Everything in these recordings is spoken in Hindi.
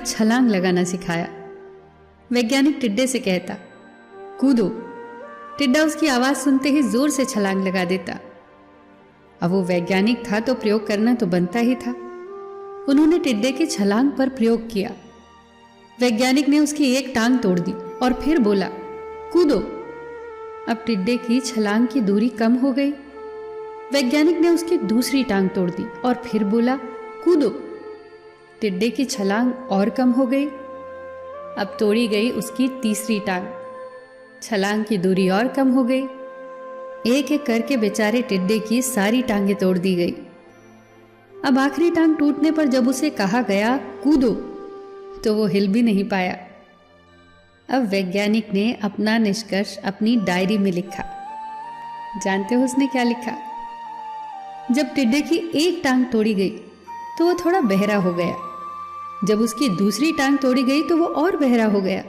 छलांग लगाना सिखाया। वैज्ञानिक टिड्डे से कहता, कूदो। टिड्डा उसकी आवाज़ सुनते ही जोर से छलांग लगा देता। अब वो वैज्ञानिक था तो प्रयोग करना तो बनता ही था। उन्होंने टिड्डे की छलांग पर प्रयोग किया। वैज्ञानिक ने उसकी एक टांग तोड़ दी और फिर बोला, कूदो। अब टिड्डे की छलांग की दूरी कम हो गई। वैज्ञानिक ने उसकी दूसरी टांग तोड़ दी और फिर बोला, कूदो। टिड्डे की छलांग और कम हो गई। अब तोड़ी गई उसकी तीसरी टांग। छलांग की दूरी और कम हो गई। एक एक करके बेचारे टिड्डे की सारी टांगें तोड़ दी गई। अब आखिरी टांग टूटने पर जब उसे कहा गया कूदो, तो वो हिल भी नहीं पाया। अब वैज्ञानिक ने अपना निष्कर्ष अपनी डायरी में लिखा। जानते हो उसने क्या लिखा? जब टिड्डे की एक टांग तोड़ी गई तो वो थोड़ा बहरा हो गया। जब उसकी दूसरी टांग तोड़ी गई तो वो और बहरा हो गया।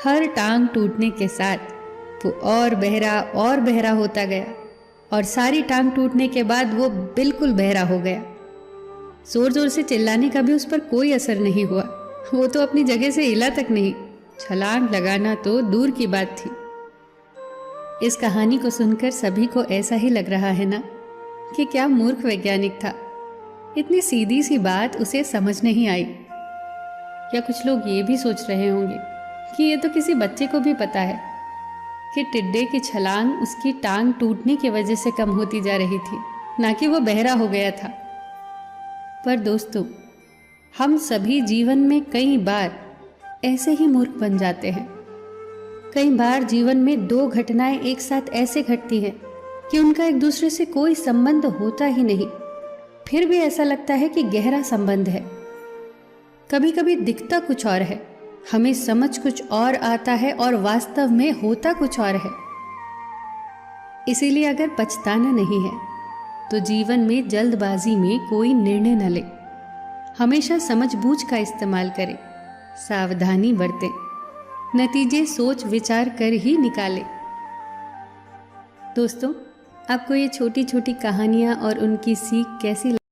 हर टांग टूटने के साथ वो और बहरा होता गया और सारी टांग टूटने के बाद वो बिल्कुल बहरा हो गया। जोर जोर से चिल्लाने का भी उस पर कोई असर नहीं हुआ। वो तो अपनी जगह से हिला तक नहीं। छलांग लगाना तो दूर की बात थी। इस कहानी को सुनकर सभी को ऐसा ही लग रहा है ना कि क्या मूर्ख वैज्ञानिक था। इतनी सीधी सी बात उसे समझ नहीं आई। या कुछ लोग ये भी सोच रहे होंगे कि ये तो किसी बच्चे को भी पता है कि टिड्डे की छलांग उसकी टांग टूटने की वजह से कम होती जा रही थी, ना कि वो बहरा हो गया था। पर दोस्तों, हम सभी जीवन में कई बार ऐसे ही मूर्ख बन जाते हैं। कई बार जीवन में दो घटनाएं एक साथ ऐसे घटती हैं कि उनका एक दूसरे से कोई संबंध होता ही नहीं, फिर भी ऐसा लगता है कि गहरा संबंध है। कभी कभी दिखता कुछ और है, हमें समझ कुछ और आता है और वास्तव में होता कुछ और है। इसीलिए अगर पछताना नहीं है तो जीवन में जल्दबाजी में कोई निर्णय न ले। हमेशा समझबूझ का इस्तेमाल करें, सावधानी बरतें, नतीजे सोच विचार कर ही निकालें। दोस्तों, आपको ये छोटी छोटी कहानियाँ और उनकी सीख कैसी